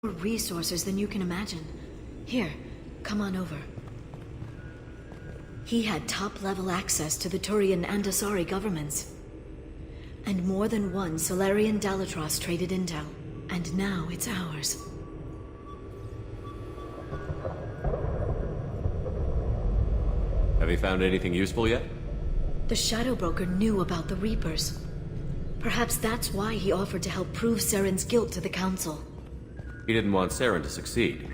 more resources than you can imagine. Here, come on over. He had top-level access to the Turian and Asari governments. And more than one Solarian Dalatros traded intel. And now it's ours. Have you found anything useful yet? The Shadow Broker knew about the Reapers. Perhaps that's why he offered to help prove Saren's guilt to the Council. He didn't want Saren to succeed.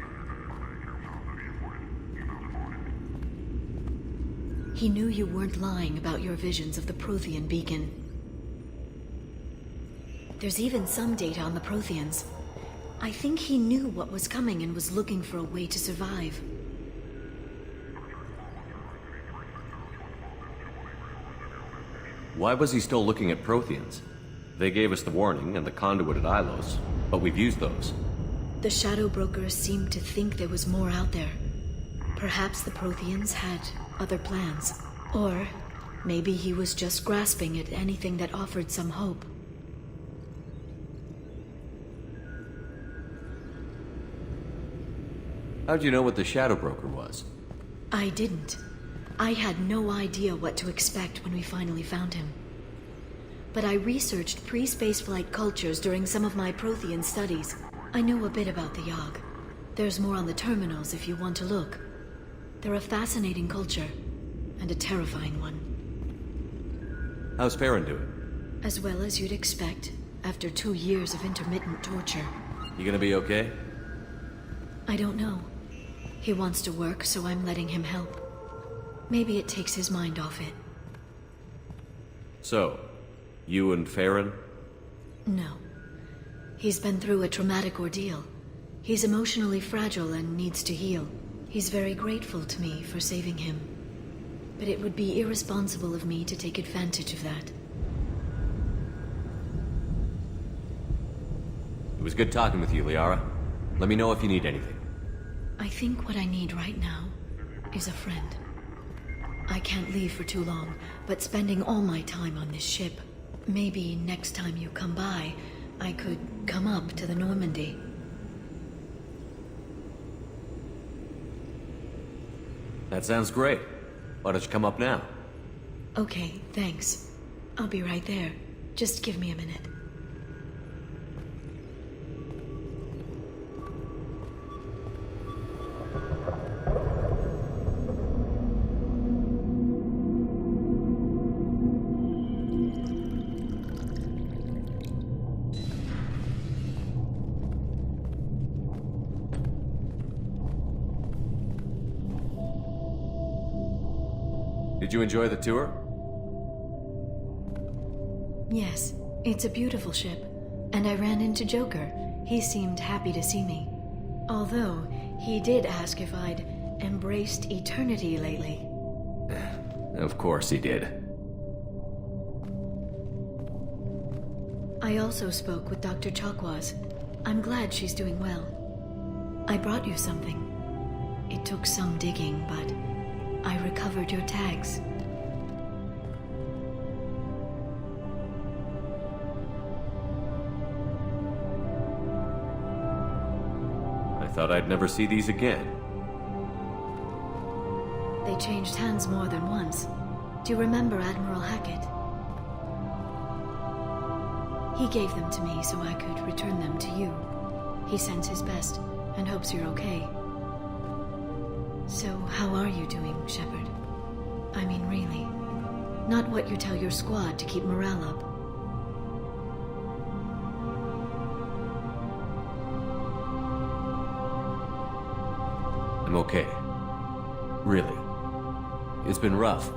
He knew you weren't lying about your visions of the Prothean beacon. There's even some data on the Protheans. I think he knew what was coming and was looking for a way to survive. Why was he still looking at Protheans? They gave us the warning and the conduit at Ilos, but we've used those. The Shadow Broker seemed to think there was more out there. Perhaps the Protheans had other plans. Or maybe he was just grasping at anything that offered some hope. How'd you know what the Shadow Broker was? I didn't. I had no idea what to expect when we finally found him. But I researched pre-spaceflight cultures during some of my Prothean studies. I know a bit about the Yagh. There's more on the terminals if you want to look. They're a fascinating culture, and a terrifying one. How's Farron doing? As well as you'd expect, after 2 years of intermittent torture. You gonna be okay? I don't know. He wants to work, so I'm letting him help. Maybe it takes his mind off it. So, you and Farron? No. He's been through a traumatic ordeal. He's emotionally fragile and needs to heal. He's very grateful to me for saving him. But it would be irresponsible of me to take advantage of that. It was good talking with you, Liara. Let me know if you need anything. I think what I need right now is a friend. I can't leave for too long, but spending all my time on this ship. Maybe next time you come by, I could come up to the Normandy. That sounds great. Why don't you come up now? Okay, thanks. I'll be right there. Just give me a minute. Did you enjoy the tour? Yes, it's a beautiful ship. And I ran into Joker. He seemed happy to see me. Although, he did ask if I'd embraced eternity lately. Of course he did. I also spoke with Dr. Chakwas. I'm glad she's doing well. I brought you something. It took some digging, but I recovered your tags. I thought I'd never see these again. They changed hands more than once. Do you remember Admiral Hackett? He gave them to me so I could return them to you. He sends his best and hopes you're okay. So, how are you doing, Shepard? I mean, really. Not what you tell your squad to keep morale up. I'm okay. Really. It's been rough,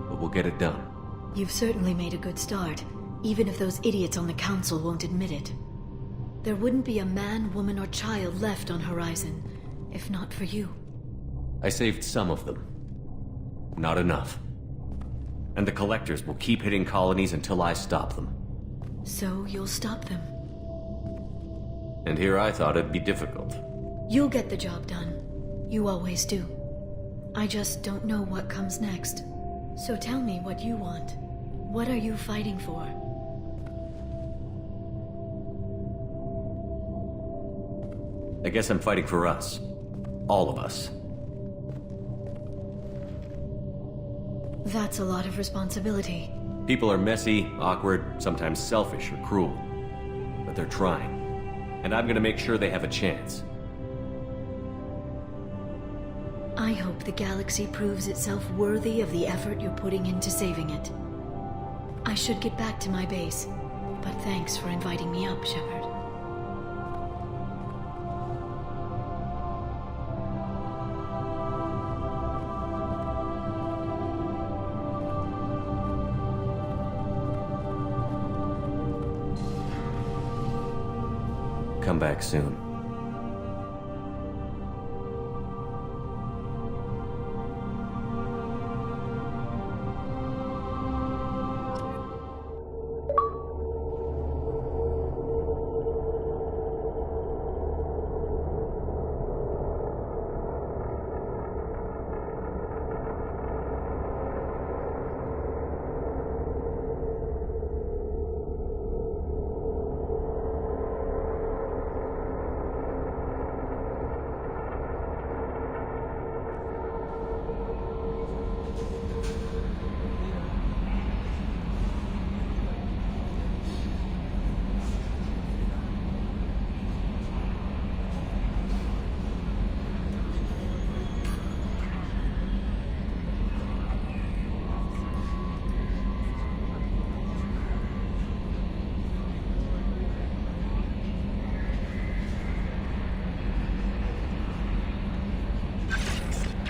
but we'll get it done. You've certainly made a good start, even if those idiots on the Council won't admit it. There wouldn't be a man, woman, or child left on Horizon, if not for you. I saved some of them. Not enough. And the Collectors will keep hitting colonies until I stop them. So you'll stop them? And here I thought it'd be difficult. You'll get the job done. You always do. I just don't know what comes next. So tell me what you want. What are you fighting for? I guess I'm fighting for us. All of us. That's a lot of responsibility. People are messy, awkward, sometimes selfish or cruel. But they're trying. And I'm gonna make sure they have a chance. I hope the galaxy proves itself worthy of the effort you're putting into saving it. I should get back to my base, but thanks for inviting me up, Shepard. Come back soon.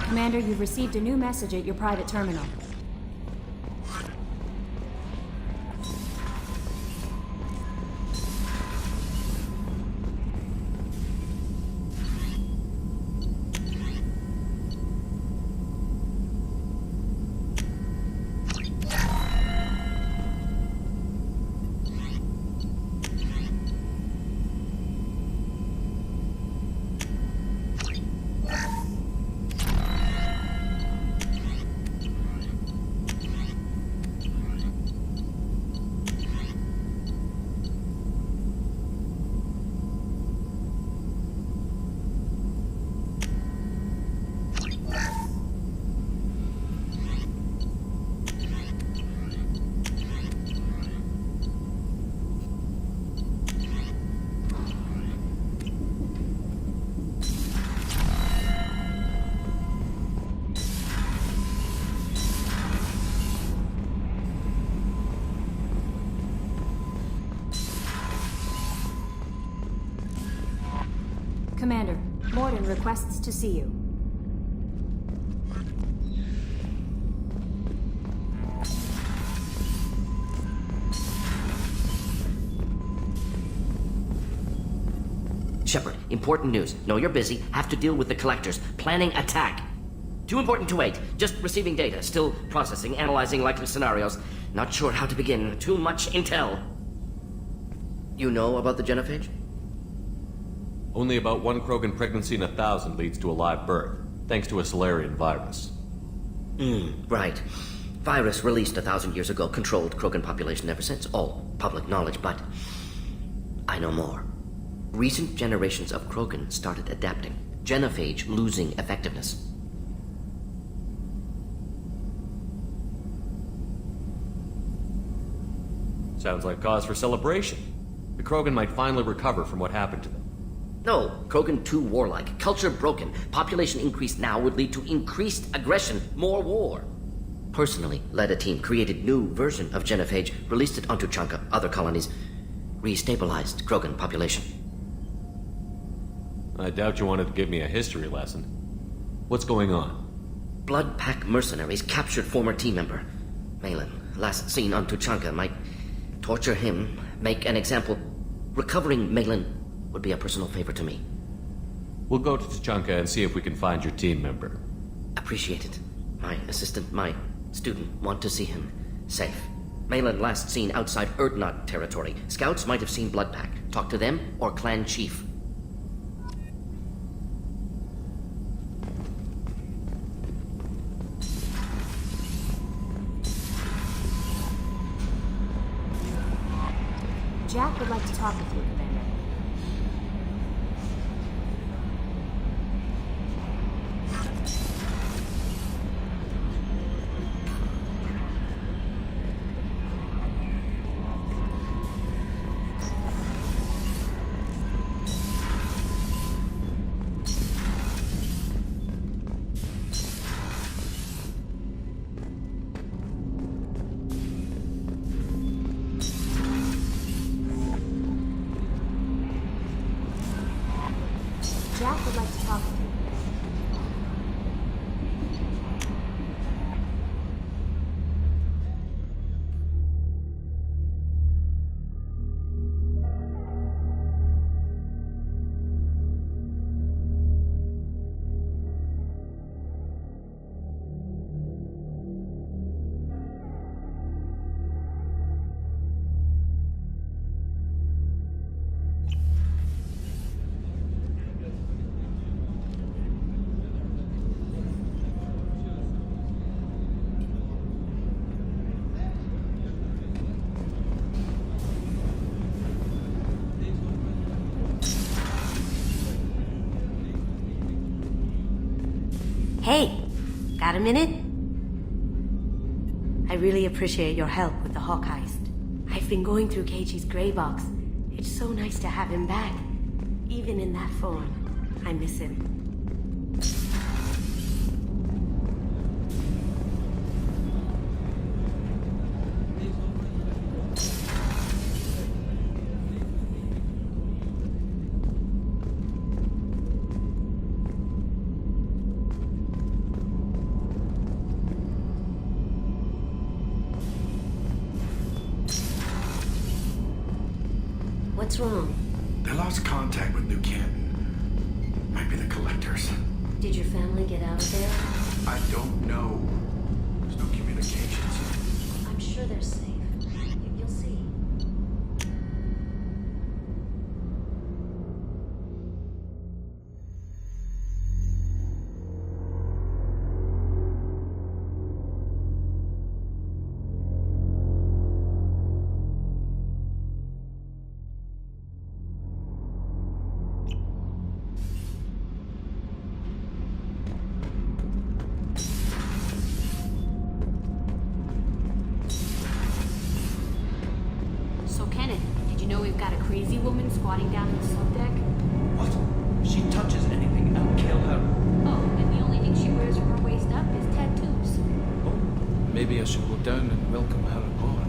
Commander, you've received a new message at your private terminal. Commander, Morden requests to see you. Shepard, important news. Know you're busy. Have to deal with the collectors. Planning attack. Too important to wait. Just receiving data. Still processing, analyzing likely scenarios. Not sure how to begin. Too much intel. You know about the genophage? Only about one Krogan pregnancy in 1,000 leads to a live birth, thanks to a Solarian virus. Right. Virus released 1,000 years ago, controlled Krogan population ever since. All public knowledge, but I know more. Recent generations of Krogan started adapting. Genophage losing effectiveness. Sounds like cause for celebration. The Krogan might finally recover from what happened to them. No, Krogan too warlike, culture broken, population increase now would lead to increased aggression, more war. Personally, led a team, created new version of genophage, released it onto Chanka, other colonies, restabilized Krogan population. I doubt you wanted to give me a history lesson. What's going on? Blood Pack mercenaries captured former team member. Malin, last seen on Tuchanka, might torture him, make an example. Recovering Malin would be a personal favor to me. We'll go to Tuchanka and see if we can find your team member. Appreciate it. My assistant, my student, want to see him safe. Malin last seen outside Erdnot territory. Scouts might have seen Blood Pack. Talk to them or clan chief. Jack would like to talk with you, Commander. Jack would like to talk with you. Hey, got a minute? I really appreciate your help with the Hawk heist. I've been going through Keiichi's gray box. It's so nice to have him back. Even in that form, I miss him. What's wrong? They lost contact with New Canton. Might be the collectors. Did your family get out of there? I don't know. There's no communications. I'm sure they're safe. You'll see. Crazy woman squatting down in the subdeck? What? If she touches anything, I'll kill her. Oh, and the only thing she wears from her waist up is tattoos. Oh, maybe I should go down and welcome her aboard.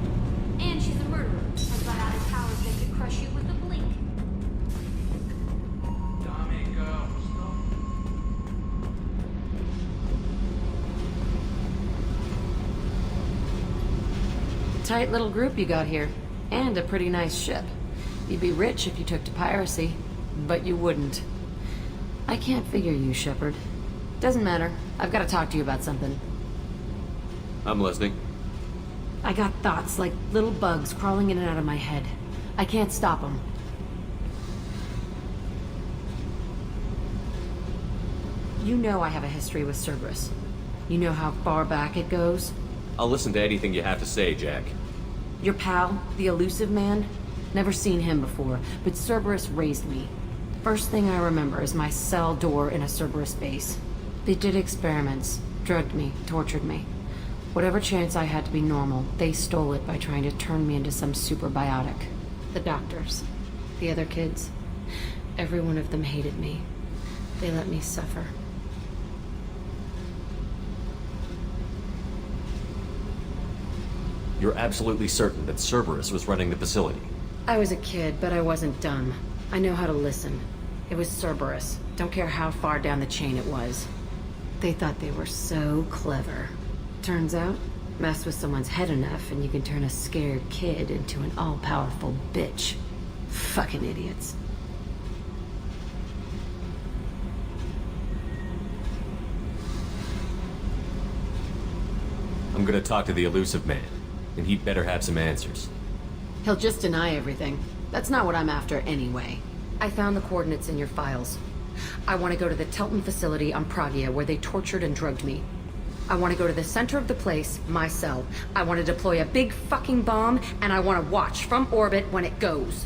And she's a murderer. Has biotic powers that could crush you with a blink. Dummy girl, stop. Tight little group you got here. And a pretty nice ship. You'd be rich if you took to piracy, but you wouldn't. I can't figure you, Shepard. Doesn't matter. I've got to talk to you about something. I'm listening. I got thoughts like little bugs crawling in and out of my head. I can't stop them. You know I have a history with Cerberus. You know how far back it goes? I'll listen to anything you have to say, Jack. Your pal, the elusive man? Never seen him before, but Cerberus raised me. First thing I remember is my cell door in a Cerberus base. They did experiments, drugged me, tortured me. Whatever chance I had to be normal, they stole it by trying to turn me into some superbiotic. The doctors, the other kids, every one of them hated me. They let me suffer. You're absolutely certain that Cerberus was running the facility? I was a kid, but I wasn't dumb. I know how to listen. It was Cerberus. Don't care how far down the chain it was. They thought they were so clever. Turns out, mess with someone's head enough and you can turn a scared kid into an all-powerful bitch. Fucking idiots. I'm gonna talk to the elusive man, and he'd better have some answers. He'll just deny everything. That's not what I'm after anyway. I found the coordinates in your files. I want to go to the Telton facility on Pragia where they tortured and drugged me. I want to go to the center of the place, my cell. I want to deploy a big fucking bomb, and I want to watch from orbit when it goes.